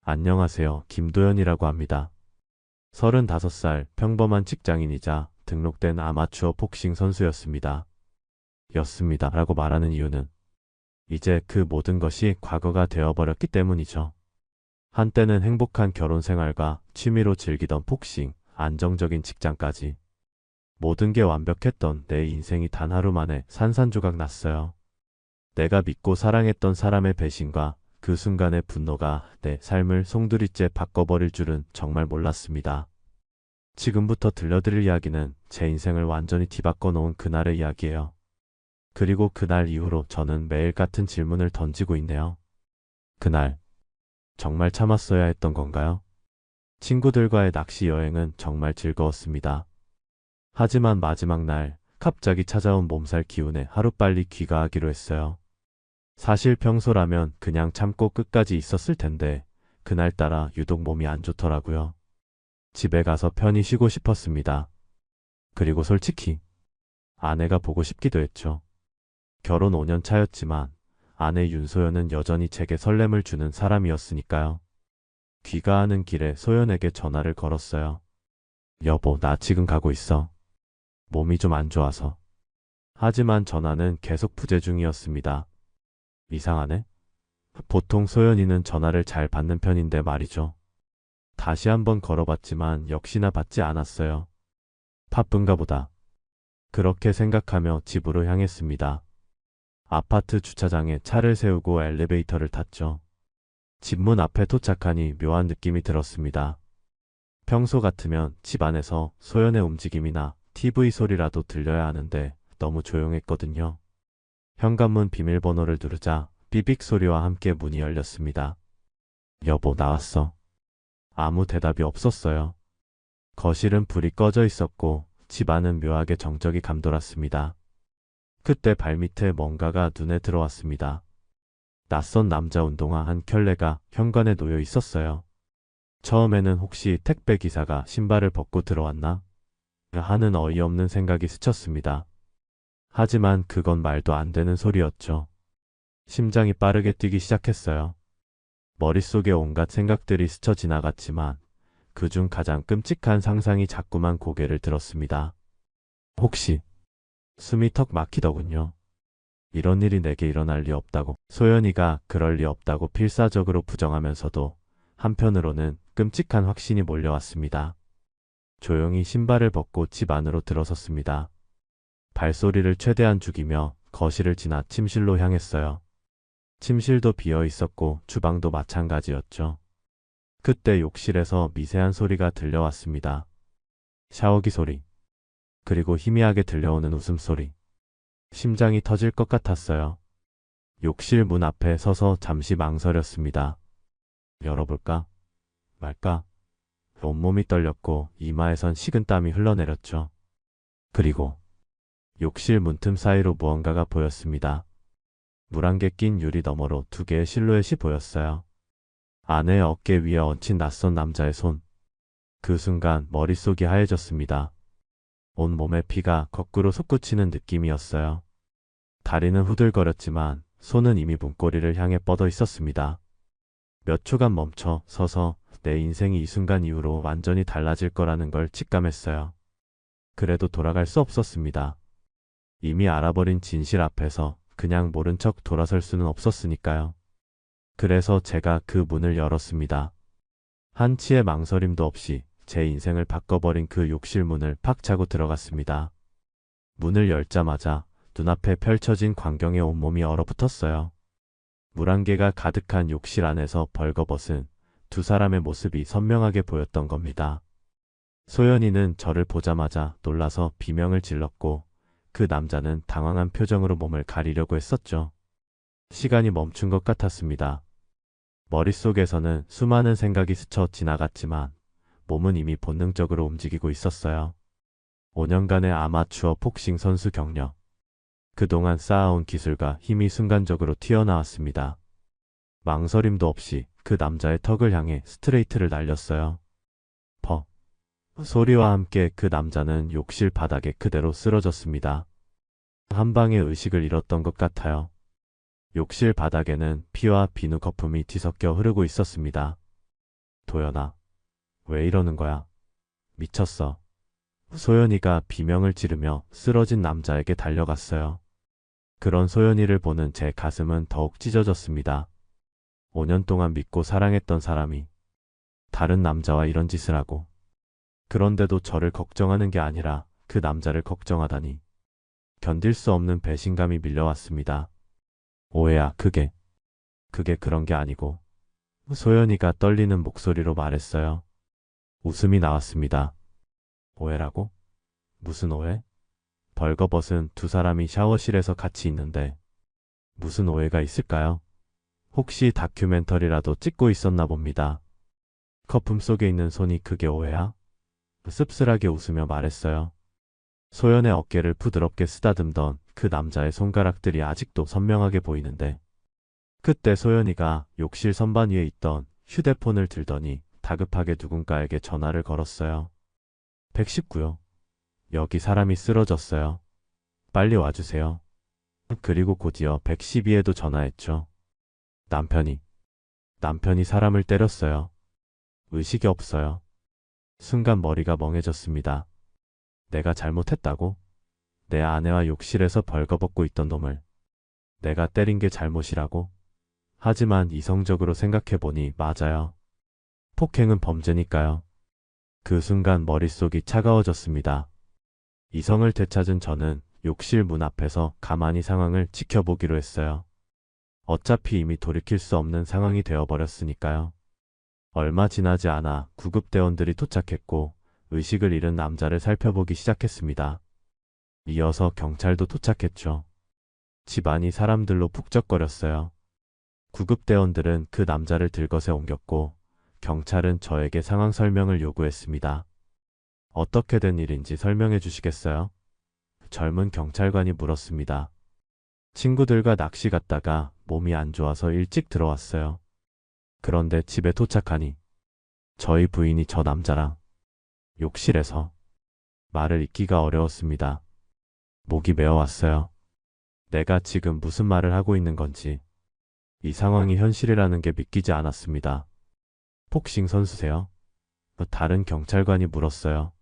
안녕하세요. 김도현이라고 합니다. 35살 평범한 직장인이자 등록된 아마추어 복싱 선수였습니다. 였습니다. 라고 말하는 이유는 이제 그 모든 것이 과거가 되어버렸기 때문이죠. 한때는 행복한 결혼 생활과 취미로 즐기던 복싱, 안정적인 직장까지 모든 게 완벽했던 내 인생이 단 하루 만에 산산조각 났어요. 내가 믿고 사랑했던 사람의 배신과 그 순간의 분노가 내 삶을 송두리째 바꿔버릴 줄은 정말 몰랐습니다. 지금부터 들려드릴 이야기는 제 인생을 완전히 뒤바꿔 놓은 그날의 이야기예요. 그리고 그날 이후로 저는 매일 같은 질문을 던지고 있네요. 그날, 정말 참았어야 했던 건가요? 친구들과의 낚시 여행은 정말 즐거웠습니다. 하지만 마지막 날, 갑자기 찾아온 몸살 기운에 하루빨리 귀가하기로 했어요. 사실 평소라면 그냥 참고 끝까지 있었을 텐데 그날따라 유독 몸이 안 좋더라고요. 집에 가서 편히 쉬고 싶었습니다. 그리고 솔직히 아내가 보고 싶기도 했죠. 결혼 5년 차였지만 아내 윤소연은 여전히 제게 설렘을 주는 사람이었으니까요. 귀가하는 길에 소연에게 전화를 걸었어요. 여보, 나 지금 가고 있어. 몸이 좀 안 좋아서. 하지만 전화는 계속 부재 중이었습니다. 이상하네? 보통 소연이는 전화를 잘 받는 편인데 말이죠. 다시 한번 걸어봤지만 역시나 받지 않았어요. 바쁜가 보다. 그렇게 생각하며 집으로 향했습니다. 아파트 주차장에 차를 세우고 엘리베이터를 탔죠. 집 문 앞에 도착하니 묘한 느낌이 들었습니다. 평소 같으면 집 안에서 소연의 움직임이나 TV 소리라도 들려야 하는데 너무 조용했거든요. 현관문 비밀번호를 누르자 삐빅 소리와 함께 문이 열렸습니다. 여보, 나왔어. 아무 대답이 없었어요. 거실은 불이 꺼져 있었고 집안은 묘하게 정적이 감돌았습니다. 그때 발밑에 뭔가가 눈에 들어왔습니다. 낯선 남자 운동화 한 켤레가 현관에 놓여 있었어요. 처음에는 혹시 택배 기사가 신발을 벗고 들어왔나 하는 어이없는 생각이 스쳤습니다. 하지만 그건 말도 안 되는 소리였죠. 심장이 빠르게 뛰기 시작했어요. 머릿속에 온갖 생각들이 스쳐 지나갔지만 그중 가장 끔찍한 상상이 자꾸만 고개를 들었습니다. 혹시 숨이 턱 막히더군요. 이런 일이 내게 일어날 리 없다고, 소연이가 그럴 리 없다고 필사적으로 부정하면서도 한편으로는 끔찍한 확신이 몰려왔습니다. 조용히 신발을 벗고 집 안으로 들어섰습니다. 발소리를 최대한 죽이며 거실을 지나 침실로 향했어요. 침실도 비어 있었고 주방도 마찬가지였죠. 그때 욕실에서 미세한 소리가 들려왔습니다. 샤워기 소리. 그리고 희미하게 들려오는 웃음소리. 심장이 터질 것 같았어요. 욕실 문 앞에 서서 잠시 망설였습니다. 열어볼까? 말까? 온몸이 떨렸고 이마에선 식은땀이 흘러내렸죠. 그리고 욕실 문틈 사이로 무언가가 보였습니다. 물안개 낀 유리 너머로 두 개의 실루엣이 보였어요. 아내의 어깨 위에 얹힌 낯선 남자의 손. 그 순간 머릿속이 하얘졌습니다. 온몸에 피가 거꾸로 솟구치는 느낌이었어요. 다리는 후들거렸지만 손은 이미 문고리를 향해 뻗어 있었습니다. 몇 초간 멈춰 서서 내 인생이 이 순간 이후로 완전히 달라질 거라는 걸 직감했어요. 그래도 돌아갈 수 없었습니다. 이미 알아버린 진실 앞에서 그냥 모른 척 돌아설 수는 없었으니까요. 그래서 제가 그 문을 열었습니다. 한치의 망설임도 없이 제 인생을 바꿔버린 그 욕실 문을 팍 차고 들어갔습니다. 문을 열자마자 눈앞에 펼쳐진 광경에 온몸이 얼어붙었어요. 물안개가 가득한 욕실 안에서 벌거벗은 두 사람의 모습이 선명하게 보였던 겁니다. 소연이는 저를 보자마자 놀라서 비명을 질렀고 그 남자는 당황한 표정으로 몸을 가리려고 했었죠. 시간이 멈춘 것 같았습니다. 머릿속에서는 수많은 생각이 스쳐 지나갔지만 몸은 이미 본능적으로 움직이고 있었어요. 5년간의 아마추어 복싱 선수 경력. 그동안 쌓아온 기술과 힘이 순간적으로 튀어나왔습니다. 망설임도 없이 그 남자의 턱을 향해 스트레이트를 날렸어요. 퍽. 소리와 함께 그 남자는 욕실 바닥에 그대로 쓰러졌습니다. 한 방에 의식을 잃었던 것 같아요. 욕실 바닥에는 피와 비누 거품이 뒤섞여 흐르고 있었습니다. 도연아, 왜 이러는 거야? 미쳤어. 소연이가 비명을 지르며 쓰러진 남자에게 달려갔어요. 그런 소연이를 보는 제 가슴은 더욱 찢어졌습니다. 5년 동안 믿고 사랑했던 사람이 다른 남자와 이런 짓을 하고, 그런데도 저를 걱정하는 게 아니라 그 남자를 걱정하다니. 견딜 수 없는 배신감이 밀려왔습니다. 오해야, 그게 그런 게 아니고. 소연이가 떨리는 목소리로 말했어요. 웃음이 나왔습니다. 오해라고? 무슨 오해? 벌거벗은 두 사람이 샤워실에서 같이 있는데 무슨 오해가 있을까요? 혹시 다큐멘터리라도 찍고 있었나 봅니다. 거품 속에 있는 손이 그게 오해야? 씁쓸하게 웃으며 말했어요. 소연의 어깨를 부드럽게 쓰다듬던 그 남자의 손가락들이 아직도 선명하게 보이는데, 그때 소연이가 욕실 선반 위에 있던 휴대폰을 들더니 다급하게 누군가에게 전화를 걸었어요. 119요. 여기 사람이 쓰러졌어요. 빨리 와주세요. 그리고 곧이어 112에도 전화했죠. 남편이 사람을 때렸어요. 의식이 없어요. 순간 머리가 멍해졌습니다. 내가 잘못했다고? 내 아내와 욕실에서 벌거벗고 있던 놈을 내가 때린 게 잘못이라고? 하지만 이성적으로 생각해보니 맞아요. 폭행은 범죄니까요. 그 순간 머릿속이 차가워졌습니다. 이성을 되찾은 저는 욕실 문 앞에서 가만히 상황을 지켜보기로 했어요. 어차피 이미 돌이킬 수 없는 상황이 되어버렸으니까요. 얼마 지나지 않아 구급대원들이 도착했고 의식을 잃은 남자를 살펴보기 시작했습니다. 이어서 경찰도 도착했죠. 집안이 사람들로 북적거렸어요. 구급대원들은 그 남자를 들것에 옮겼고 경찰은 저에게 상황 설명을 요구했습니다. 어떻게 된 일인지 설명해 주시겠어요? 젊은 경찰관이 물었습니다. 친구들과 낚시 갔다가 몸이 안 좋아서 일찍 들어왔어요. 그런데 집에 도착하니 저희 부인이 저 남자랑 욕실에서 말을 잇기가 어려웠습니다. 목이 메어왔어요. 내가 지금 무슨 말을 하고 있는 건지, 이 상황이 현실이라는 게 믿기지 않았습니다. 복싱 선수세요? 다른 경찰관이 물었어요.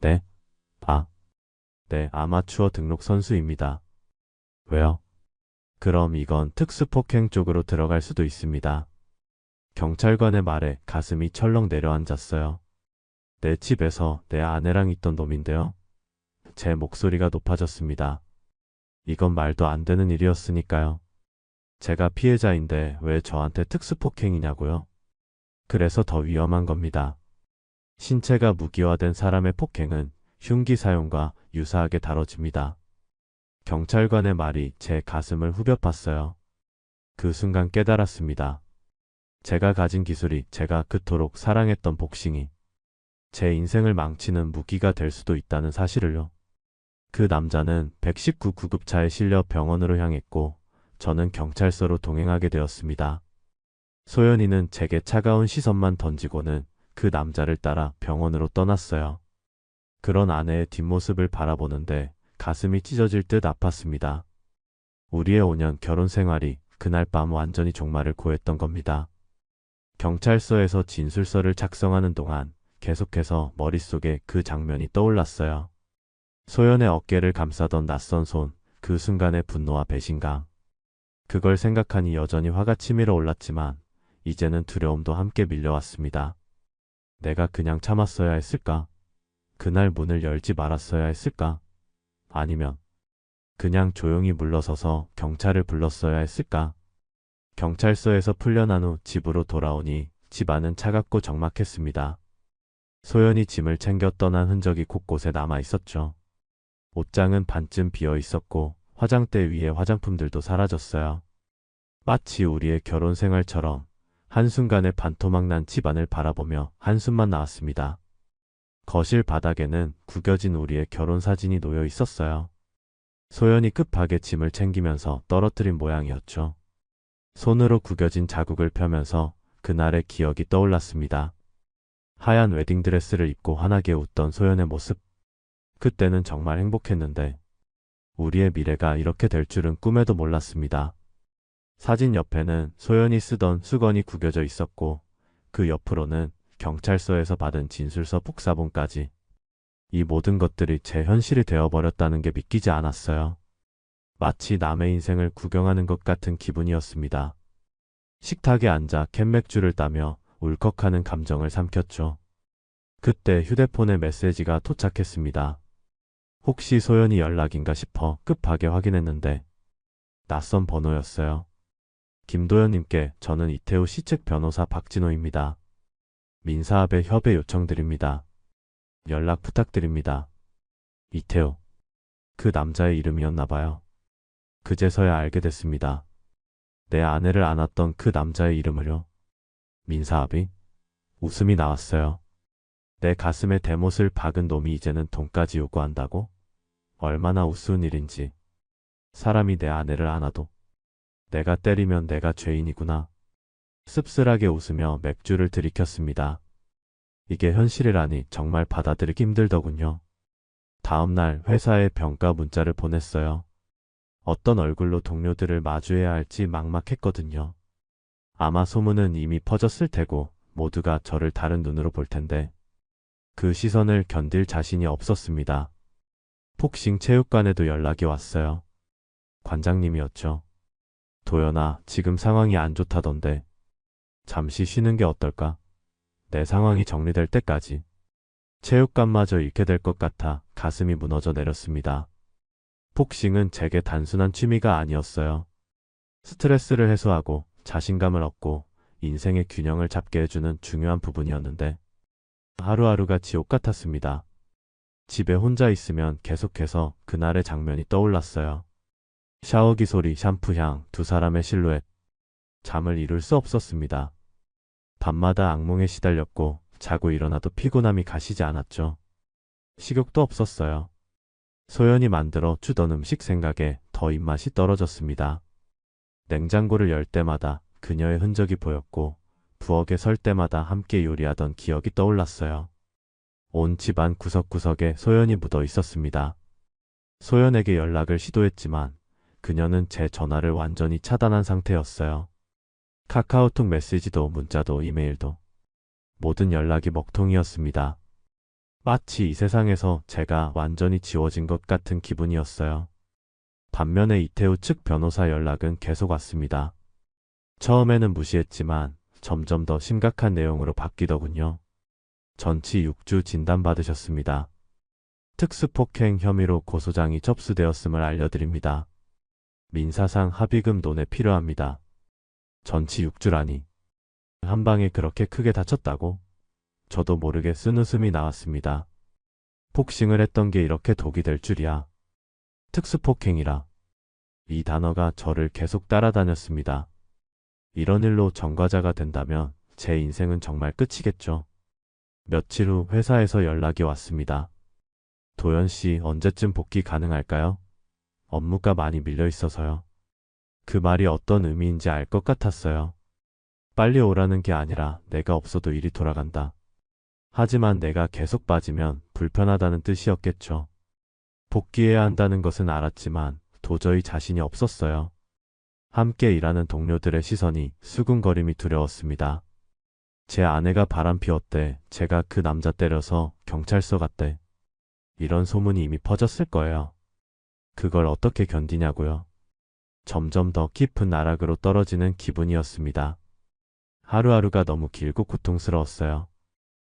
네? 네, 아마추어 등록 선수입니다. 왜요? 그럼 이건 특수폭행 쪽으로 들어갈 수도 있습니다. 경찰관의 말에 가슴이 철렁 내려앉았어요. 내 집에서 내 아내랑 있던 놈인데요. 제 목소리가 높아졌습니다. 이건 말도 안 되는 일이었으니까요. 제가 피해자인데 왜 저한테 특수폭행이냐고요? 그래서 더 위험한 겁니다. 신체가 무기화된 사람의 폭행은 흉기 사용과 유사하게 다뤄집니다. 경찰관의 말이 제 가슴을 후벼 팠어요. 그 순간 깨달았습니다. 제가 가진 기술이, 제가 그토록 사랑했던 복싱이 제 인생을 망치는 무기가 될 수도 있다는 사실을요. 그 남자는 119 구급차에 실려 병원으로 향했고 저는 경찰서로 동행하게 되었습니다. 소연이는 제게 차가운 시선만 던지고는 그 남자를 따라 병원으로 떠났어요. 그런 아내의 뒷모습을 바라보는데 가슴이 찢어질 듯 아팠습니다. 우리의 5년 결혼 생활이 그날 밤 완전히 종말을 고했던 겁니다. 경찰서에서 진술서를 작성하는 동안 계속해서 머릿속에 그 장면이 떠올랐어요. 소연의 어깨를 감싸던 낯선 손, 그 순간의 분노와 배신감. 그걸 생각하니 여전히 화가 치밀어 올랐지만 이제는 두려움도 함께 밀려왔습니다. 내가 그냥 참았어야 했을까? 그날 문을 열지 말았어야 했을까? 아니면 그냥 조용히 물러서서 경찰을 불렀어야 했을까? 경찰서에서 풀려난 후 집으로 돌아오니 집안은 차갑고 적막했습니다. 소연이 짐을 챙겨 떠난 흔적이 곳곳에 남아 있었죠. 옷장은 반쯤 비어 있었고 화장대 위에 화장품들도 사라졌어요. 마치 우리의 결혼 생활처럼 한순간에 반토막 난 집안을 바라보며 한숨만 나왔습니다. 거실 바닥에는 구겨진 우리의 결혼 사진이 놓여 있었어요. 소연이 급하게 짐을 챙기면서 떨어뜨린 모양이었죠. 손으로 구겨진 자국을 펴면서 그날의 기억이 떠올랐습니다. 하얀 웨딩드레스를 입고 환하게 웃던 소연의 모습. 그때는 정말 행복했는데 우리의 미래가 이렇게 될 줄은 꿈에도 몰랐습니다. 사진 옆에는 소연이 쓰던 수건이 구겨져 있었고 그 옆으로는 경찰서에서 받은 진술서 복사본까지. 이 모든 것들이 제 현실이 되어버렸다는 게 믿기지 않았어요. 마치 남의 인생을 구경하는 것 같은 기분이었습니다. 식탁에 앉아 캔맥주를 따며 울컥하는 감정을 삼켰죠. 그때 휴대폰에 메시지가 도착했습니다. 혹시 소연이 연락인가 싶어 급하게 확인했는데 낯선 번호였어요. 김도연님께 저는 이태우 씨 측 변호사 박진호입니다. 민사합의 협의 요청드립니다. 연락 부탁드립니다. 이태우. 그 남자의 이름이었나 봐요. 그제서야 알게 됐습니다. 내 아내를 안았던 그 남자의 이름을요. 민사합의? 웃음이 나왔어요. 내 가슴에 대못을 박은 놈이 이제는 돈까지 요구한다고? 얼마나 우스운 일인지. 사람이 내 아내를 안아도 내가 때리면 내가 죄인이구나. 씁쓸하게 웃으며 맥주를 들이켰습니다. 이게 현실이라니 정말 받아들이기 힘들더군요. 다음 날 회사에 병가 문자를 보냈어요. 어떤 얼굴로 동료들을 마주해야 할지 막막했거든요. 아마 소문은 이미 퍼졌을 테고 모두가 저를 다른 눈으로 볼 텐데 그 시선을 견딜 자신이 없었습니다. 복싱 체육관에도 연락이 왔어요. 관장님이었죠. 도연아, 지금 상황이 안 좋다던데 잠시 쉬는 게 어떨까? 내 상황이 정리될 때까지. 체육관마저 잃게 될 것 같아 가슴이 무너져 내렸습니다. 복싱은 제게 단순한 취미가 아니었어요. 스트레스를 해소하고 자신감을 얻고 인생의 균형을 잡게 해주는 중요한 부분이었는데 하루하루가 지옥 같았습니다. 집에 혼자 있으면 계속해서 그날의 장면이 떠올랐어요. 샤워기 소리, 샴푸 향, 두 사람의 실루엣. 잠을 이룰 수 없었습니다. 밤마다 악몽에 시달렸고 자고 일어나도 피곤함이 가시지 않았죠. 식욕도 없었어요. 소연이 만들어 주던 음식 생각에 더 입맛이 떨어졌습니다. 냉장고를 열 때마다 그녀의 흔적이 보였고 부엌에 설 때마다 함께 요리하던 기억이 떠올랐어요. 온 집안 구석구석에 소연이 묻어 있었습니다. 소연에게 연락을 시도했지만 그녀는 제 전화를 완전히 차단한 상태였어요. 카카오톡 메시지도 문자도 이메일도 모든 연락이 먹통이었습니다. 마치 이 세상에서 제가 완전히 지워진 것 같은 기분이었어요. 반면에 이태우 측 변호사 연락은 계속 왔습니다. 처음에는 무시했지만 점점 더 심각한 내용으로 바뀌더군요. 전치 6주 진단받으셨습니다. 특수폭행 혐의로 고소장이 접수되었음을 알려드립니다. 민사상 합의금 논에 필요합니다. 전치 6주라니. 한 방에 그렇게 크게 다쳤다고? 저도 모르게 쓴웃음이 나왔습니다. 복싱을 했던 게 이렇게 독이 될 줄이야. 특수폭행이라. 이 단어가 저를 계속 따라다녔습니다. 이런 일로 전과자가 된다면 제 인생은 정말 끝이겠죠. 며칠 후 회사에서 연락이 왔습니다. 도연 씨 언제쯤 복귀 가능할까요? 업무가 많이 밀려 있어서요. 그 말이 어떤 의미인지 알 것 같았어요. 빨리 오라는 게 아니라 내가 없어도 일이 돌아간다. 하지만 내가 계속 빠지면 불편하다는 뜻이었겠죠. 복귀해야 한다는 것은 알았지만 도저히 자신이 없었어요. 함께 일하는 동료들의 시선이 수군거림이 두려웠습니다. 제 아내가 바람 피웠대. 제가 그 남자 때려서 경찰서 갔대. 이런 소문이 이미 퍼졌을 거예요. 그걸 어떻게 견디냐고요. 점점 더 깊은 나락으로 떨어지는 기분이었습니다. 하루하루가 너무 길고 고통스러웠어요.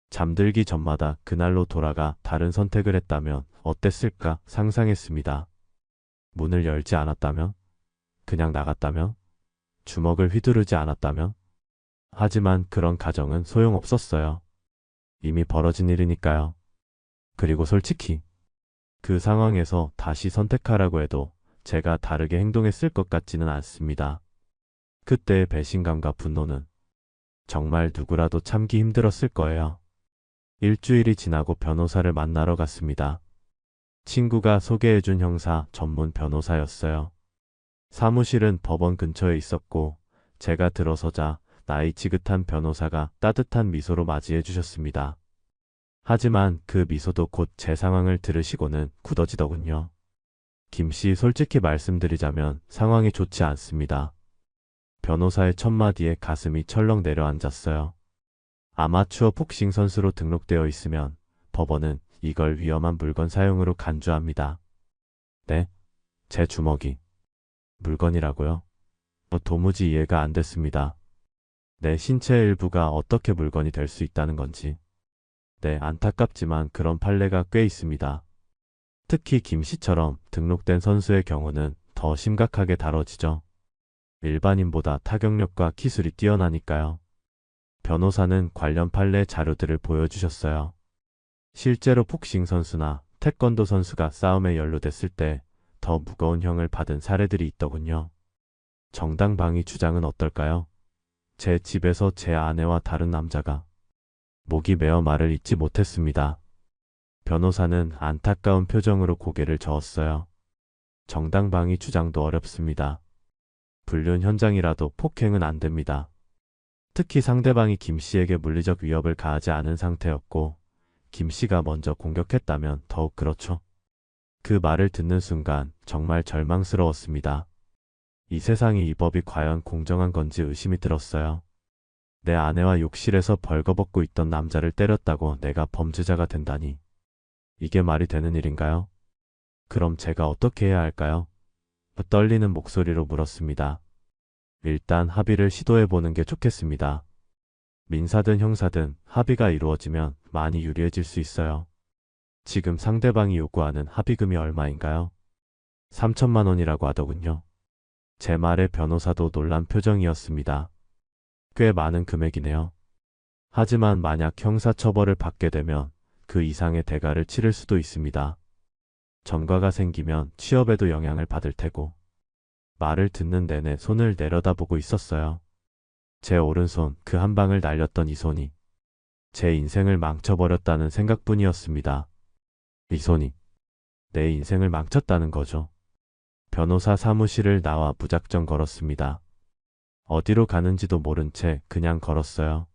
잠들기 전마다 그날로 돌아가 다른 선택을 했다면 어땠을까 상상했습니다. 문을 열지 않았다면? 그냥 나갔다면? 주먹을 휘두르지 않았다면? 하지만 그런 가정은 소용없었어요. 이미 벌어진 일이니까요. 그리고 솔직히 그 상황에서 다시 선택하라고 해도 제가 다르게 행동했을 것 같지는 않습니다. 그때의 배신감과 분노는 정말 누구라도 참기 힘들었을 거예요. 일주일이 지나고 변호사를 만나러 갔습니다. 친구가 소개해준 형사 전문 변호사였어요. 사무실은 법원 근처에 있었고 제가 들어서자 나이 지긋한 변호사가 따뜻한 미소로 맞이해 주셨습니다. 하지만 그 미소도 곧 제 상황을 들으시고는 굳어지더군요. 김씨, 솔직히 말씀드리자면 상황이 좋지 않습니다. 변호사의 첫마디에 가슴이 철렁 내려앉았어요. 아마추어 복싱 선수로 등록되어 있으면 법원은 이걸 위험한 물건 사용으로 간주합니다. 네? 제 주먹이 물건이라고요? 도무지 이해가 안 됐습니다. 내 신체의 일부가 어떻게 물건이 될 수 있다는 건지. 네, 안타깝지만 그런 판례가 꽤 있습니다. 특히 김 씨처럼 등록된 선수의 경우는 더 심각하게 다뤄지죠. 일반인보다 타격력과 기술이 뛰어나니까요. 변호사는 관련 판례 자료들을 보여주셨어요. 실제로 복싱 선수나 태권도 선수가 싸움에 연루됐을 때 더 무거운 형을 받은 사례들이 있더군요. 정당방위 주장은 어떨까요? 제 집에서 제 아내와 다른 남자가 목이 메어 말을 잇지 못했습니다. 변호사는 안타까운 표정으로 고개를 저었어요. 정당방위 주장도 어렵습니다. 불륜 현장이라도 폭행은 안 됩니다. 특히 상대방이 김 씨에게 물리적 위협을 가하지 않은 상태였고 김 씨가 먼저 공격했다면 더욱 그렇죠. 그 말을 듣는 순간 정말 절망스러웠습니다. 이 세상이 이 법이 과연 공정한 건지 의심이 들었어요. 내 아내와 욕실에서 벌거벗고 있던 남자를 때렸다고 내가 범죄자가 된다니. 이게 말이 되는 일인가요? 그럼 제가 어떻게 해야 할까요? 떨리는 목소리로 물었습니다. 일단 합의를 시도해보는 게 좋겠습니다. 민사든 형사든 합의가 이루어지면 많이 유리해질 수 있어요. 지금 상대방이 요구하는 합의금이 얼마인가요? 3천만 원이라고 하더군요. 제 말에 변호사도 놀란 표정이었습니다. 꽤 많은 금액이네요. 하지만 만약 형사처벌을 받게 되면 그 이상의 대가를 치를 수도 있습니다. 전과가 생기면 취업에도 영향을 받을 테고. 말을 듣는 내내 손을 내려다보고 있었어요. 제 오른손 그 한 방을 날렸던 이 손이 제 인생을 망쳐버렸다는 생각뿐이었습니다. 이 손이 내 인생을 망쳤다는 거죠. 변호사 사무실을 나와 무작정 걸었습니다. 어디로 가는지도 모른 채 그냥 걸었어요.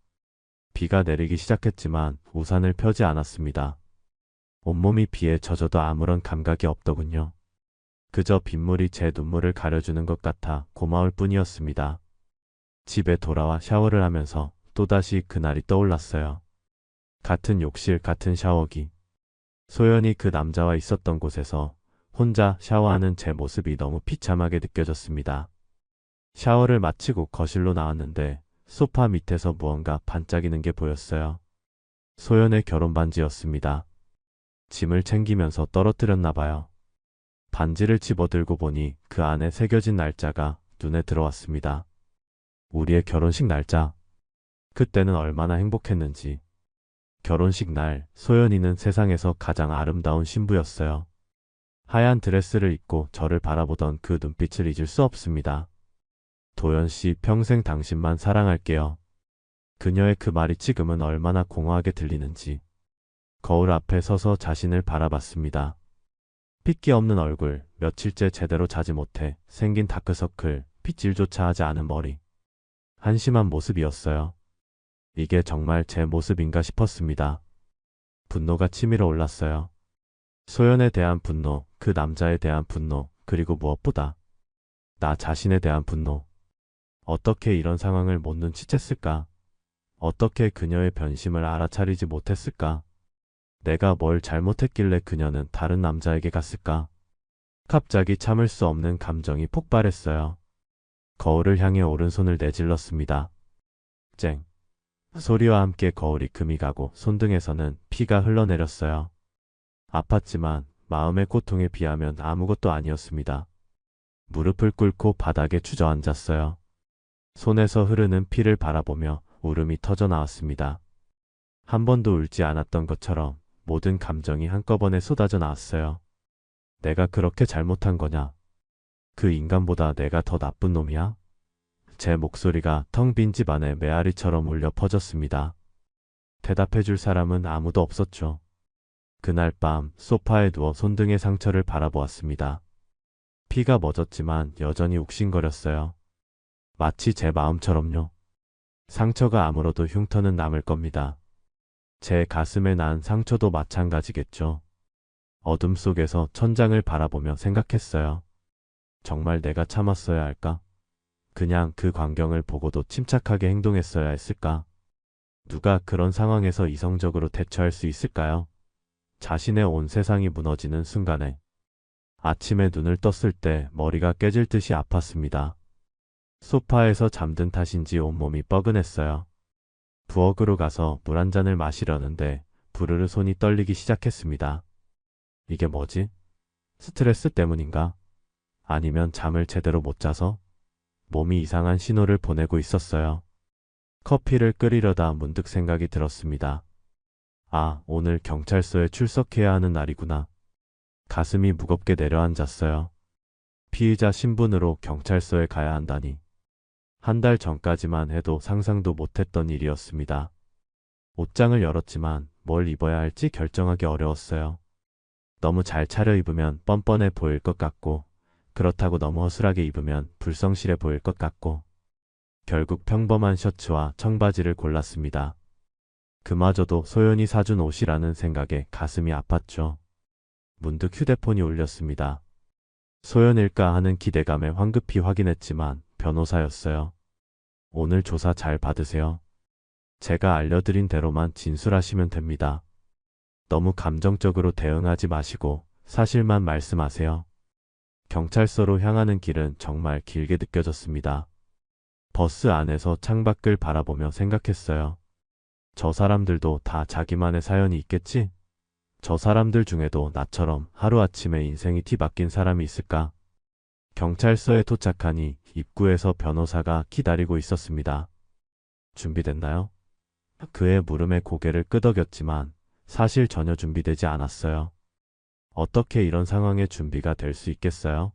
비가 내리기 시작했지만 우산을 펴지 않았습니다. 온몸이 비에 젖어도 아무런 감각이 없더군요. 그저 빗물이 제 눈물을 가려주는 것 같아 고마울 뿐이었습니다. 집에 돌아와 샤워를 하면서 또다시 그날이 떠올랐어요. 같은 욕실, 같은 샤워기. 소연이 그 남자와 있었던 곳에서 혼자 샤워하는 제 모습이 너무 비참하게 느껴졌습니다. 샤워를 마치고 거실로 나왔는데 소파 밑에서 무언가 반짝이는 게 보였어요. 소연의 결혼 반지였습니다. 짐을 챙기면서 떨어뜨렸나 봐요. 반지를 집어들고 보니 그 안에 새겨진 날짜가 눈에 들어왔습니다. 우리의 결혼식 날짜. 그때는 얼마나 행복했는지. 결혼식 날 소연이는 세상에서 가장 아름다운 신부였어요. 하얀 드레스를 입고 저를 바라보던 그 눈빛을 잊을 수 없습니다. 도연 씨, 평생 당신만 사랑할게요. 그녀의 그 말이 지금은 얼마나 공허하게 들리는지. 거울 앞에 서서 자신을 바라봤습니다. 핏기 없는 얼굴, 며칠째 제대로 자지 못해 생긴 다크서클, 빗질조차 하지 않은 머리. 한심한 모습이었어요. 이게 정말 제 모습인가 싶었습니다. 분노가 치밀어 올랐어요. 소연에 대한 분노, 그 남자에 대한 분노, 그리고 무엇보다 나 자신에 대한 분노. 어떻게 이런 상황을 못 눈치챘을까? 어떻게 그녀의 변심을 알아차리지 못했을까? 내가 뭘 잘못했길래 그녀는 다른 남자에게 갔을까? 갑자기 참을 수 없는 감정이 폭발했어요. 거울을 향해 오른손을 내질렀습니다. 쨍. 소리와 함께 거울이 금이 가고 손등에서는 피가 흘러내렸어요. 아팠지만 마음의 고통에 비하면 아무것도 아니었습니다. 무릎을 꿇고 바닥에 주저앉았어요. 손에서 흐르는 피를 바라보며 울음이 터져 나왔습니다. 한 번도 울지 않았던 것처럼 모든 감정이 한꺼번에 쏟아져 나왔어요. 내가 그렇게 잘못한 거냐? 그 인간보다 내가 더 나쁜 놈이야? 제 목소리가 텅 빈 집안에 메아리처럼 울려 퍼졌습니다. 대답해줄 사람은 아무도 없었죠. 그날 밤 소파에 누워 손등의 상처를 바라보았습니다. 피가 멎었지만 여전히 욱신거렸어요. 마치 제 마음처럼요. 상처가 아물어도 흉터는 남을 겁니다. 제 가슴에 난 상처도 마찬가지겠죠. 어둠 속에서 천장을 바라보며 생각했어요. 정말 내가 참았어야 할까? 그냥 그 광경을 보고도 침착하게 행동했어야 했을까? 누가 그런 상황에서 이성적으로 대처할 수 있을까요? 자신의 온 세상이 무너지는 순간에 아침에 눈을 떴을 때 머리가 깨질 듯이 아팠습니다. 소파에서 잠든 탓인지 온몸이 뻐근했어요. 부엌으로 가서 물 한 잔을 마시려는데 부르르 손이 떨리기 시작했습니다. 이게 뭐지? 스트레스 때문인가? 아니면 잠을 제대로 못 자서? 몸이 이상한 신호를 보내고 있었어요. 커피를 끓이려다 문득 생각이 들었습니다. 아, 오늘 경찰서에 출석해야 하는 날이구나. 가슴이 무겁게 내려앉았어요. 피의자 신분으로 경찰서에 가야 한다니. 한 달 전까지만 해도 상상도 못했던 일이었습니다. 옷장을 열었지만 뭘 입어야 할지 결정하기 어려웠어요. 너무 잘 차려입으면 뻔뻔해 보일 것 같고, 그렇다고 너무 허술하게 입으면 불성실해 보일 것 같고, 결국 평범한 셔츠와 청바지를 골랐습니다. 그마저도 소연이 사준 옷이라는 생각에 가슴이 아팠죠. 문득 휴대폰이 울렸습니다. 소연일까 하는 기대감에 황급히 확인했지만 변호사였어요. 오늘 조사 잘 받으세요. 제가 알려드린 대로만 진술하시면 됩니다. 너무 감정적으로 대응하지 마시고 사실만 말씀하세요. 경찰서로 향하는 길은 정말 길게 느껴졌습니다. 버스 안에서 창밖을 바라보며 생각했어요. 저 사람들도 다 자기만의 사연이 있겠지? 저 사람들 중에도 나처럼 하루아침에 인생이 뒤바뀐 사람이 있을까? 경찰서에 도착하니 입구에서 변호사가 기다리고 있었습니다. 준비됐나요? 그의 물음에 고개를 끄덕였지만 사실 전혀 준비되지 않았어요. 어떻게 이런 상황에 준비가 될 수 있겠어요?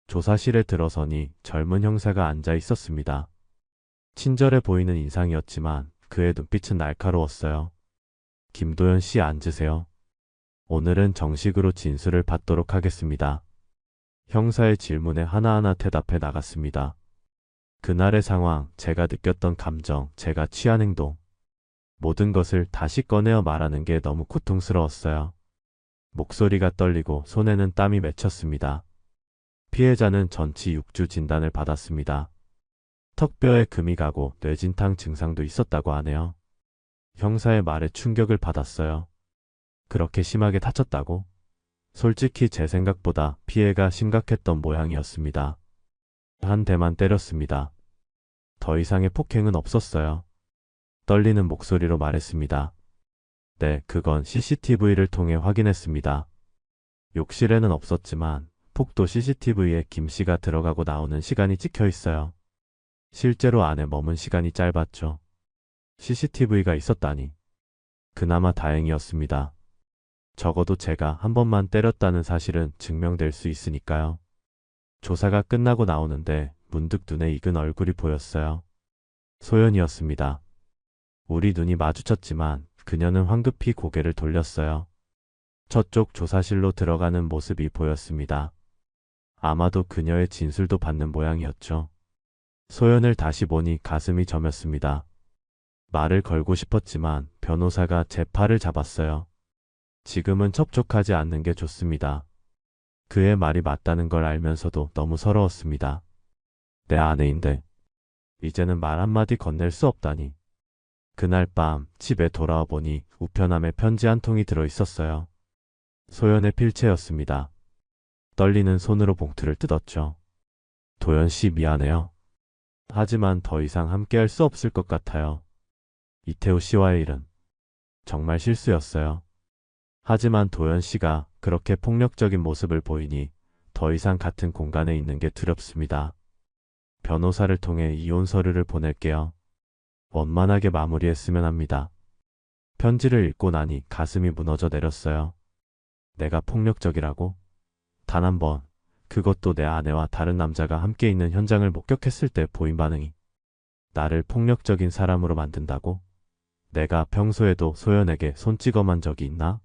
조사실에 들어서니 젊은 형사가 앉아 있었습니다. 친절해 보이는 인상이었지만 그의 눈빛은 날카로웠어요. 김도연 씨 앉으세요. 오늘은 정식으로 진술을 받도록 하겠습니다. 형사의 질문에 하나하나 대답해 나갔습니다. 그날의 상황, 제가 느꼈던 감정, 제가 취한 행동, 모든 것을 다시 꺼내어 말하는 게 너무 고통스러웠어요. 목소리가 떨리고 손에는 땀이 맺혔습니다. 피해자는 전치 6주 진단을 받았습니다. 턱뼈에 금이 가고 뇌진탕 증상도 있었다고 하네요. 형사의 말에 충격을 받았어요. 그렇게 심하게 다쳤다고? 솔직히 제 생각보다 피해가 심각했던 모양이었습니다. 한 대만 때렸습니다. 더 이상의 폭행은 없었어요. 떨리는 목소리로 말했습니다. 네, 그건 CCTV를 통해 확인했습니다. 욕실에는 없었지만 폭도 CCTV에 김 씨가 들어가고 나오는 시간이 찍혀 있어요. 실제로 안에 머문 시간이 짧았죠. CCTV가 있었다니. 그나마 다행이었습니다. 적어도 제가 한 번만 때렸다는 사실은 증명될 수 있으니까요. 조사가 끝나고 나오는데 문득 눈에 익은 얼굴이 보였어요. 소연이었습니다. 우리 눈이 마주쳤지만 그녀는 황급히 고개를 돌렸어요. 저쪽 조사실로 들어가는 모습이 보였습니다. 아마도 그녀의 진술도 받는 모양이었죠. 소연을 다시 보니 가슴이 저몄습니다. 말을 걸고 싶었지만 변호사가 제 팔을 잡았어요. 지금은 접촉하지 않는 게 좋습니다. 그의 말이 맞다는 걸 알면서도 너무 서러웠습니다. 내 아내인데 이제는 말 한마디 건넬 수 없다니. 그날 밤 집에 돌아와 보니 우편함에 편지 한 통이 들어 있었어요. 소연의 필체였습니다. 떨리는 손으로 봉투를 뜯었죠. 도연 씨 미안해요. 하지만 더 이상 함께할 수 없을 것 같아요. 이태우 씨와의 일은 정말 실수였어요. 하지만 도연 씨가 그렇게 폭력적인 모습을 보이니 더 이상 같은 공간에 있는 게 두렵습니다. 변호사를 통해 이혼 서류를 보낼게요. 원만하게 마무리했으면 합니다. 편지를 읽고 나니 가슴이 무너져 내렸어요. 내가 폭력적이라고? 단 한 번, 그것도 내 아내와 다른 남자가 함께 있는 현장을 목격했을 때 보인 반응이 나를 폭력적인 사람으로 만든다고? 내가 평소에도 소연에게 손찌검한 적이 있나?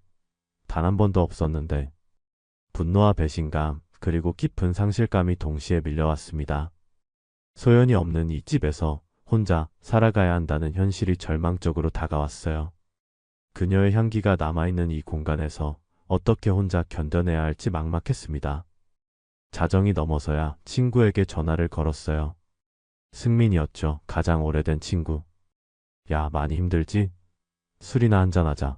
단 한 번도 없었는데. 분노와 배신감, 그리고 깊은 상실감이 동시에 밀려왔습니다. 소연이 없는 이 집에서 혼자 살아가야 한다는 현실이 절망적으로 다가왔어요. 그녀의 향기가 남아있는 이 공간에서 어떻게 혼자 견뎌내야 할지 막막했습니다. 자정이 넘어서야 친구에게 전화를 걸었어요. 승민이었죠. 가장 오래된 친구. 야, 많이 힘들지? 술이나 한잔하자.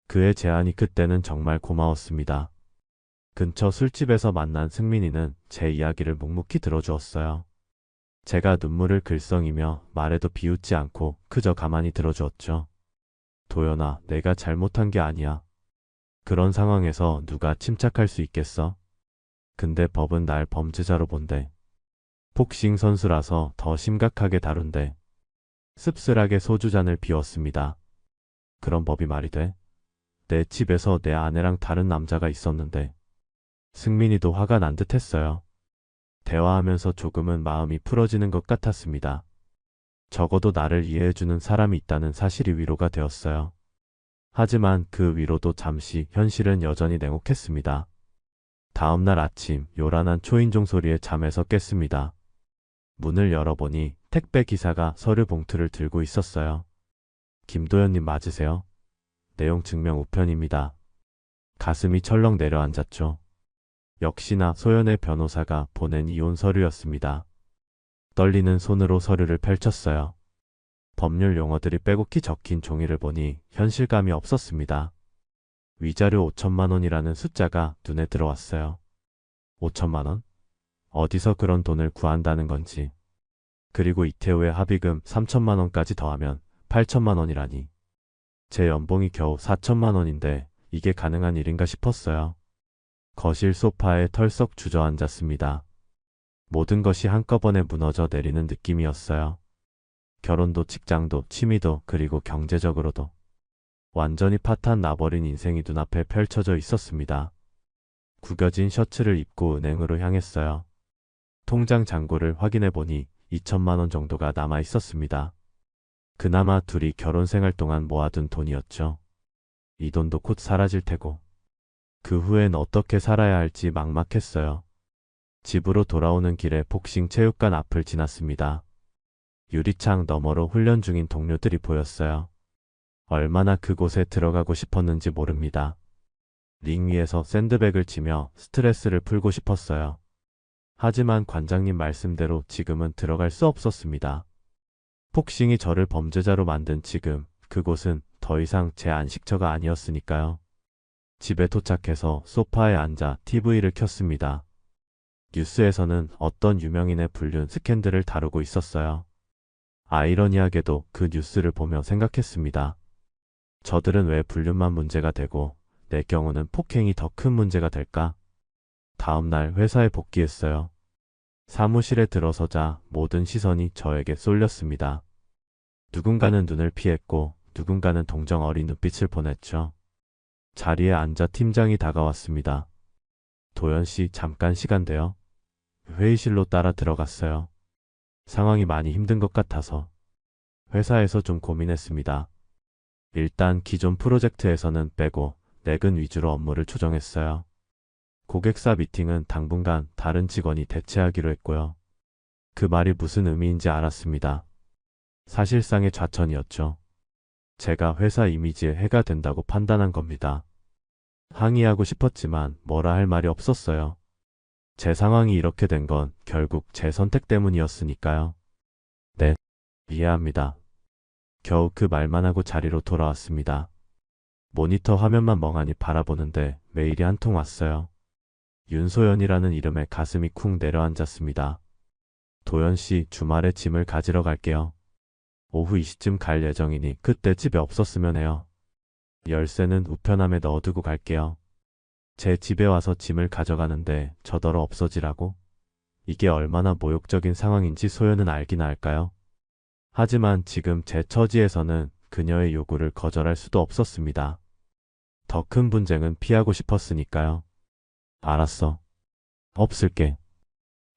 그의 제안이 그때는 정말 고마웠습니다. 근처 술집에서 만난 승민이는 제 이야기를 묵묵히 들어주었어요. 제가 눈물을 글썽이며 말에도 비웃지 않고 그저 가만히 들어주었죠. 도연아, 내가 잘못한 게 아니야. 그런 상황에서 누가 침착할 수 있겠어? 근데 법은 날 범죄자로 본대. 복싱 선수라서 더 심각하게 다룬대. 씁쓸하게 소주잔을 비웠습니다. 그런 법이 말이 돼? 내 집에서 내 아내랑 다른 남자가 있었는데. 승민이도 화가 난 듯 했어요. 대화하면서 조금은 마음이 풀어지는 것 같았습니다. 적어도 나를 이해해주는 사람이 있다는 사실이 위로가 되었어요. 하지만 그 위로도 잠시, 현실은 여전히 냉혹했습니다. 다음날 아침, 요란한 초인종 소리에 잠에서 깼습니다. 문을 열어보니 택배 기사가 서류 봉투를 들고 있었어요. 김도연님 맞으세요? 내용 증명 우편입니다. 가슴이 철렁 내려앉았죠. 역시나 소연의 변호사가 보낸 이혼 서류였습니다. 떨리는 손으로 서류를 펼쳤어요. 법률 용어들이 빼곡히 적힌 종이를 보니 현실감이 없었습니다. 위자료 5천만 원이라는 숫자가 눈에 들어왔어요. 5천만 원? 어디서 그런 돈을 구한다는 건지. 그리고 이태우의 합의금 3천만 원까지 더하면 8천만 원이라니. 제 연봉이 겨우 4천만 원인데 이게 가능한 일인가 싶었어요. 거실 소파에 털썩 주저앉았습니다. 모든 것이 한꺼번에 무너져 내리는 느낌이었어요. 결혼도 직장도 취미도 그리고 경제적으로도. 완전히 파탄 나버린 인생이 눈앞에 펼쳐져 있었습니다. 구겨진 셔츠를 입고 은행으로 향했어요. 통장 잔고를 확인해 보니 2천만 원 정도가 남아 있었습니다. 그나마 둘이 결혼 생활 동안 모아둔 돈이었죠. 이 돈도 곧 사라질 테고. 그 후엔 어떻게 살아야 할지 막막했어요. 집으로 돌아오는 길에 복싱 체육관 앞을 지났습니다. 유리창 너머로 훈련 중인 동료들이 보였어요. 얼마나 그곳에 들어가고 싶었는지 모릅니다. 링 위에서 샌드백을 치며 스트레스를 풀고 싶었어요. 하지만 관장님 말씀대로 지금은 들어갈 수 없었습니다. 복싱이 저를 범죄자로 만든 지금 그곳은 더 이상 제 안식처가 아니었으니까요. 집에 도착해서 소파에 앉아 TV를 켰습니다. 뉴스에서는 어떤 유명인의 불륜 스캔들을 다루고 있었어요. 아이러니하게도 그 뉴스를 보며 생각했습니다. 저들은 왜 불륜만 문제가 되고 내 경우는 폭행이 더 큰 문제가 될까? 다음날 회사에 복귀했어요. 사무실에 들어서자 모든 시선이 저에게 쏠렸습니다. 누군가는 눈을 피했고 누군가는 동정 어린 눈빛을 보냈죠. 자리에 앉아 팀장이 다가왔습니다. 도연 씨 잠깐 시간 돼요? 회의실로 따라 들어갔어요. 상황이 많이 힘든 것 같아서. 회사에서 좀 고민했습니다. 일단 기존 프로젝트에서는 빼고 내근 위주로 업무를 조정했어요. 고객사 미팅은 당분간 다른 직원이 대체하기로 했고요. 그 말이 무슨 의미인지 알았습니다. 사실상의 좌천이었죠. 제가 회사 이미지에 해가 된다고 판단한 겁니다. 항의하고 싶었지만 뭐라 할 말이 없었어요. 제 상황이 이렇게 된 건 결국 제 선택 때문이었으니까요. 네, 이해합니다. 겨우 그 말만 하고 자리로 돌아왔습니다. 모니터 화면만 멍하니 바라보는데 메일이 한 통 왔어요. 윤소연이라는 이름에 가슴이 쿵 내려앉았습니다. 도연씨, 주말에 짐을 가지러 갈게요. 오후 2시쯤 갈 예정이니 그때 집에 없었으면 해요. 열쇠는 우편함에 넣어두고 갈게요. 제 집에 와서 짐을 가져가는데 저더러 없어지라고? 이게 얼마나 모욕적인 상황인지 소연은 알긴 알까요? 하지만 지금 제 처지에서는 그녀의 요구를 거절할 수도 없었습니다. 더 큰 분쟁은 피하고 싶었으니까요. 알았어. 없을게.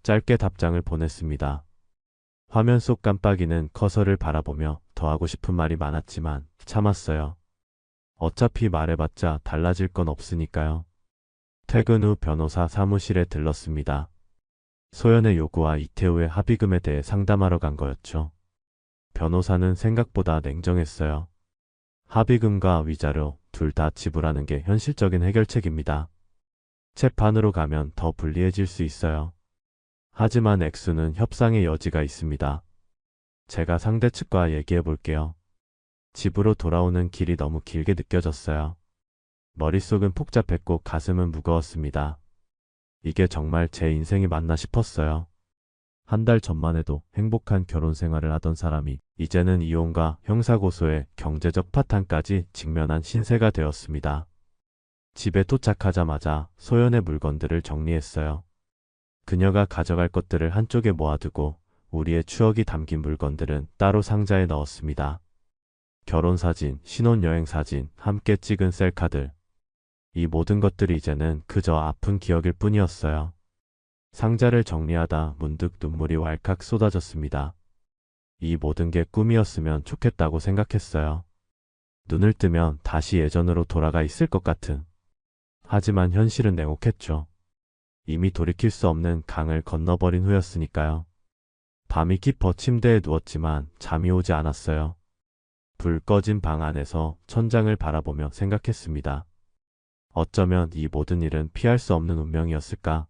짧게 답장을 보냈습니다. 화면 속 깜빡이는 커서를 바라보며 더 하고 싶은 말이 많았지만 참았어요. 어차피 말해봤자 달라질 건 없으니까요. 퇴근 후 변호사 사무실에 들렀습니다. 소연의 요구와 이태우의 합의금에 대해 상담하러 간 거였죠. 변호사는 생각보다 냉정했어요. 합의금과 위자료 둘 다 지불하는 게 현실적인 해결책입니다. 재판으로 가면 더 불리해질 수 있어요. 하지만 액수는 협상의 여지가 있습니다. 제가 상대 측과 얘기해 볼게요. 집으로 돌아오는 길이 너무 길게 느껴졌어요. 머릿속은 복잡했고 가슴은 무거웠습니다. 이게 정말 제 인생이 맞나 싶었어요. 한 달 전만 해도 행복한 결혼 생활을 하던 사람이 이제는 이혼과 형사고소에 경제적 파탄까지 직면한 신세가 되었습니다. 집에 도착하자마자 소연의 물건들을 정리했어요. 그녀가 가져갈 것들을 한쪽에 모아두고 우리의 추억이 담긴 물건들은 따로 상자에 넣었습니다. 결혼사진, 신혼여행사진, 함께 찍은 셀카들. 이 모든 것들이 이제는 그저 아픈 기억일 뿐이었어요. 상자를 정리하다 문득 눈물이 왈칵 쏟아졌습니다. 이 모든 게 꿈이었으면 좋겠다고 생각했어요. 눈을 뜨면 다시 예전으로 돌아가 있을 것 같은. 하지만 현실은 냉혹했죠. 이미 돌이킬 수 없는 강을 건너버린 후였으니까요. 밤이 깊어 침대에 누웠지만 잠이 오지 않았어요. 불 꺼진 방 안에서 천장을 바라보며 생각했습니다. 어쩌면 이 모든 일은 피할 수 없는 운명이었을까?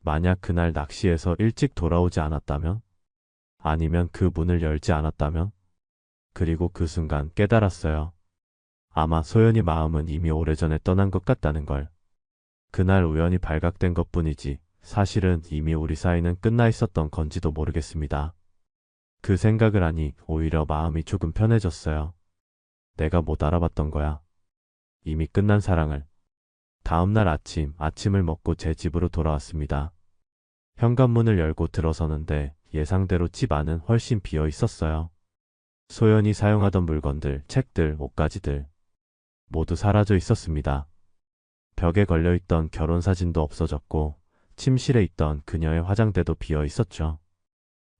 만약 그날 낚시에서 일찍 돌아오지 않았다면? 아니면 그 문을 열지 않았다면? 그리고 그 순간 깨달았어요. 아마 소연이 마음은 이미 오래전에 떠난 것 같다는 걸. 그날 우연히 발각된 것뿐이지 사실은 이미 우리 사이는 끝나 있었던 건지도 모르겠습니다. 그 생각을 하니 오히려 마음이 조금 편해졌어요. 내가 못 알아봤던 거야. 이미 끝난 사랑을. 다음날 아침을 먹고 제 집으로 돌아왔습니다. 현관문을 열고 들어서는데 예상대로 집 안은 훨씬 비어 있었어요. 소연이 사용하던 물건들, 책들, 옷가지들 모두 사라져 있었습니다. 벽에 걸려있던 결혼사진도 없어졌고 침실에 있던 그녀의 화장대도 비어 있었죠.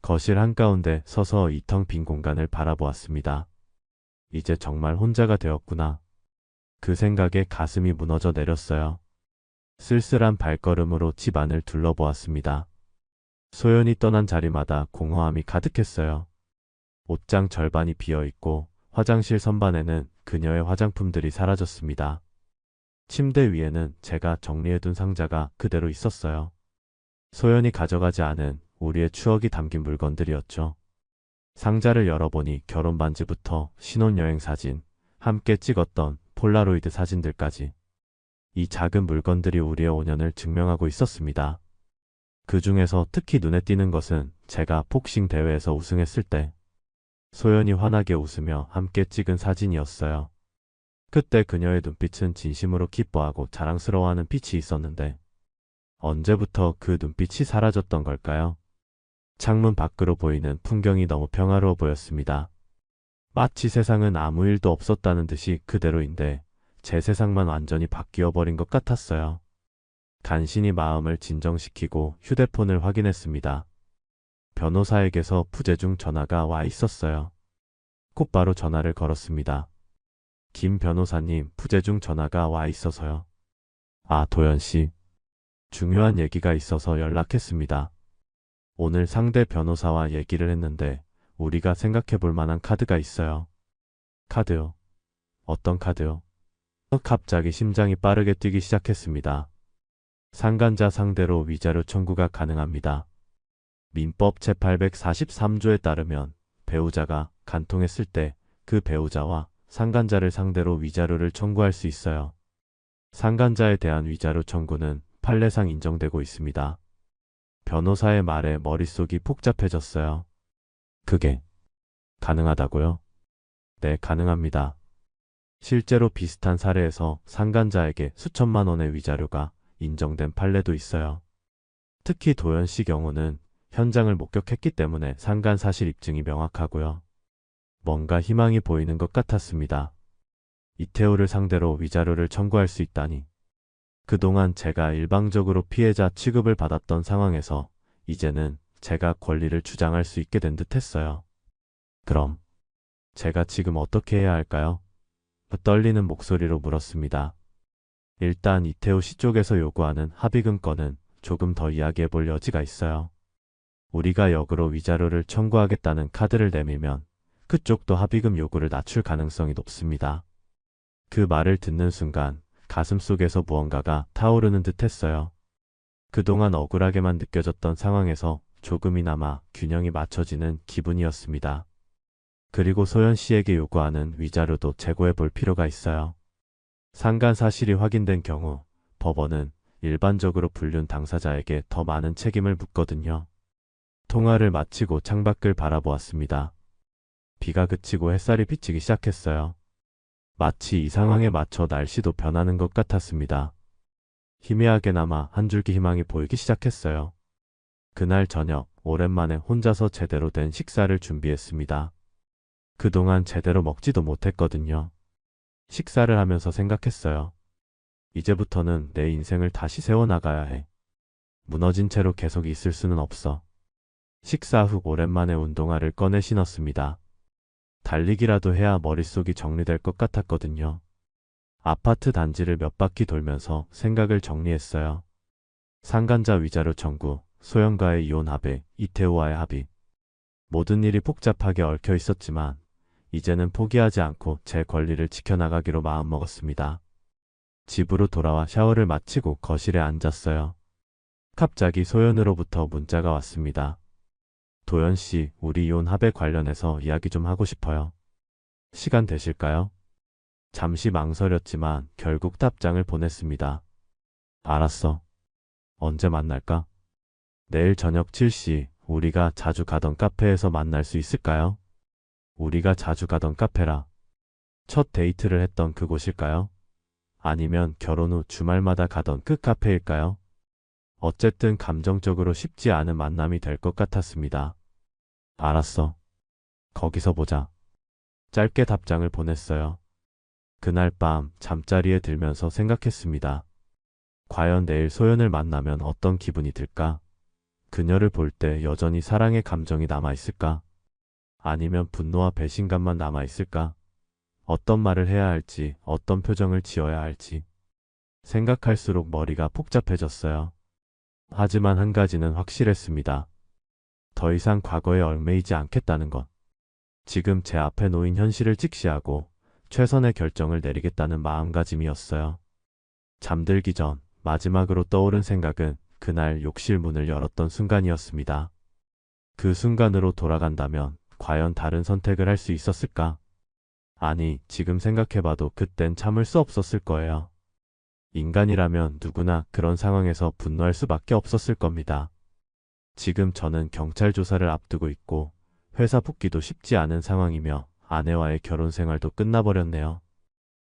거실 한가운데 서서 이 텅 빈 공간을 바라보았습니다. 이제 정말 혼자가 되었구나. 그 생각에 가슴이 무너져 내렸어요. 쓸쓸한 발걸음으로 집 안을 둘러보았습니다. 소연이 떠난 자리마다 공허함이 가득했어요. 옷장 절반이 비어있고 화장실 선반에는 그녀의 화장품들이 사라졌습니다. 침대 위에는 제가 정리해둔 상자가 그대로 있었어요. 소연이 가져가지 않은 우리의 추억이 담긴 물건들이었죠. 상자를 열어보니 결혼 반지부터 신혼여행 사진, 함께 찍었던 폴라로이드 사진들까지. 이 작은 물건들이 우리의 5년을 증명하고 있었습니다. 그 중에서 특히 눈에 띄는 것은 제가 복싱 대회에서 우승했을 때 소연이 환하게 웃으며 함께 찍은 사진이었어요. 그때 그녀의 눈빛은 진심으로 기뻐하고 자랑스러워하는 빛이 있었는데 언제부터 그 눈빛이 사라졌던 걸까요? 창문 밖으로 보이는 풍경이 너무 평화로워 보였습니다. 마치 세상은 아무 일도 없었다는 듯이 그대로인데 제 세상만 완전히 바뀌어 버린 것 같았어요. 간신히 마음을 진정시키고 휴대폰을 확인했습니다. 변호사에게서 부재중 전화가 와 있었어요. 곧바로 전화를 걸었습니다. 김 변호사님, 부재중 전화가 와 있어서요. 아, 도연 씨. 중요한 얘기가 있어서 연락했습니다. 오늘 상대 변호사와 얘기를 했는데 우리가 생각해 볼 만한 카드가 있어요. 카드요? 어떤 카드요? 갑자기 심장이 빠르게 뛰기 시작했습니다. 상간자 상대로 위자료 청구가 가능합니다. 민법 제843조에 따르면 배우자가 간통했을 때 그 배우자와 상간자를 상대로 위자료를 청구할 수 있어요. 상간자에 대한 위자료 청구는 판례상 인정되고 있습니다. 변호사의 말에 머릿속이 복잡해졌어요. 그게 가능하다고요? 네, 가능합니다. 실제로 비슷한 사례에서 상간자에게 수천만 원의 위자료가 인정된 판례도 있어요. 특히 도연 씨 경우는 현장을 목격했기 때문에 상간 사실 입증이 명확하고요. 뭔가 희망이 보이는 것 같았습니다. 이태호를 상대로 위자료를 청구할 수 있다니. 그동안 제가 일방적으로 피해자 취급을 받았던 상황에서 이제는 제가 권리를 주장할 수 있게 된 듯 했어요. 그럼 제가 지금 어떻게 해야 할까요? 떨리는 목소리로 물었습니다. 일단 이태호 씨 쪽에서 요구하는 합의금 건은 조금 더 이야기해 볼 여지가 있어요. 우리가 역으로 위자료를 청구하겠다는 카드를 내밀면 그쪽도 합의금 요구를 낮출 가능성이 높습니다. 그 말을 듣는 순간 가슴속에서 무언가가 타오르는 듯 했어요. 그동안 억울하게만 느껴졌던 상황에서 조금이나마 균형이 맞춰지는 기분이었습니다. 그리고 소연 씨에게 요구하는 위자료도 재고해 볼 필요가 있어요. 상간 사실이 확인된 경우 법원은 일반적으로 불륜 당사자에게 더 많은 책임을 묻거든요. 통화를 마치고 창밖을 바라보았습니다. 비가 그치고 햇살이 비치기 시작했어요. 마치 이 상황에 맞춰 날씨도 변하는 것 같았습니다. 희미하게나마 한 줄기 희망이 보이기 시작했어요. 그날 저녁 오랜만에 혼자서 제대로 된 식사를 준비했습니다. 그동안 제대로 먹지도 못했거든요. 식사를 하면서 생각했어요. 이제부터는 내 인생을 다시 세워나가야 해. 무너진 채로 계속 있을 수는 없어. 식사 후 오랜만에 운동화를 꺼내 신었습니다. 달리기라도 해야 머릿속이 정리될 것 같았거든요. 아파트 단지를 몇 바퀴 돌면서 생각을 정리했어요. 상간자 위자료 청구, 소영과의 이혼 합의, 이태우와의 합의. 모든 일이 복잡하게 얽혀 있었지만 이제는 포기하지 않고 제 권리를 지켜나가기로 마음먹었습니다. 집으로 돌아와 샤워를 마치고 거실에 앉았어요. 갑자기 소연으로부터 문자가 왔습니다. 도연 씨, 우리 이혼 합의 관련해서 이야기 좀 하고 싶어요. 시간 되실까요? 잠시 망설였지만 결국 답장을 보냈습니다. 알았어. 언제 만날까? 내일 저녁 7시 우리가 자주 가던 카페에서 만날 수 있을까요? 우리가 자주 가던 카페라. 첫 데이트를 했던 그곳일까요? 아니면 결혼 후 주말마다 가던 그 카페일까요? 어쨌든 감정적으로 쉽지 않은 만남이 될 것 같았습니다. 알았어. 거기서 보자. 짧게 답장을 보냈어요. 그날 밤 잠자리에 들면서 생각했습니다. 과연 내일 소연을 만나면 어떤 기분이 들까? 그녀를 볼 때 여전히 사랑의 감정이 남아있을까? 아니면 분노와 배신감만 남아있을까? 어떤 말을 해야 할지, 어떤 표정을 지어야 할지. 생각할수록 머리가 복잡해졌어요. 하지만 한 가지는 확실했습니다. 더 이상 과거에 얽매이지 않겠다는 것. 지금 제 앞에 놓인 현실을 직시하고 최선의 결정을 내리겠다는 마음가짐이었어요. 잠들기 전 마지막으로 떠오른 생각은 그날 욕실 문을 열었던 순간이었습니다. 그 순간으로 돌아간다면 과연 다른 선택을 할 수 있었을까? 아니, 지금 생각해봐도 그땐 참을 수 없었을 거예요. 인간이라면 누구나 그런 상황에서 분노할 수밖에 없었을 겁니다. 지금 저는 경찰 조사를 앞두고 있고 회사 복귀도 쉽지 않은 상황이며 아내와의 결혼 생활도 끝나버렸네요.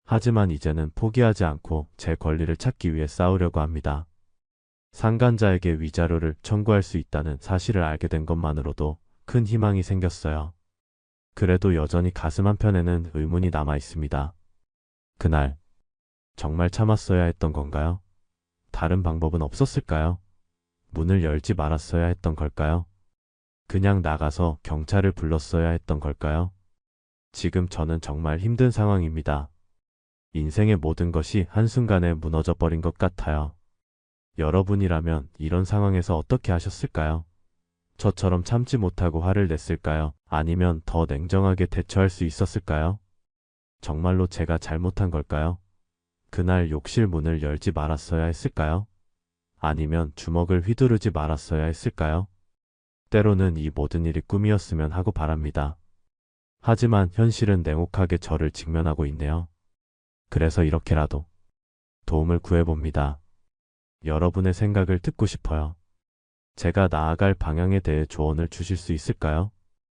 하지만 이제는 포기하지 않고 제 권리를 찾기 위해 싸우려고 합니다. 상간자에게 위자료를 청구할 수 있다는 사실을 알게 된 것만으로도 큰 희망이 생겼어요. 그래도 여전히 가슴 한편에는 의문이 남아 있습니다. 그날 정말 참았어야 했던 건가요? 다른 방법은 없었을까요? 문을 열지 말았어야 했던 걸까요? 그냥 나가서 경찰을 불렀어야 했던 걸까요? 지금 저는 정말 힘든 상황입니다. 인생의 모든 것이 한순간에 무너져 버린 것 같아요. 여러분이라면 이런 상황에서 어떻게 하셨을까요? 저처럼 참지 못하고 화를 냈을까요? 아니면 더 냉정하게 대처할 수 있었을까요? 정말로 제가 잘못한 걸까요? 그날 욕실 문을 열지 말았어야 했을까요? 아니면 주먹을 휘두르지 말았어야 했을까요? 때로는 이 모든 일이 꿈이었으면 하고 바랍니다. 하지만 현실은 냉혹하게 저를 직면하고 있네요. 그래서 이렇게라도 도움을 구해봅니다. 여러분의 생각을 듣고 싶어요. 제가 나아갈 방향에 대해 조언을 주실 수 있을까요?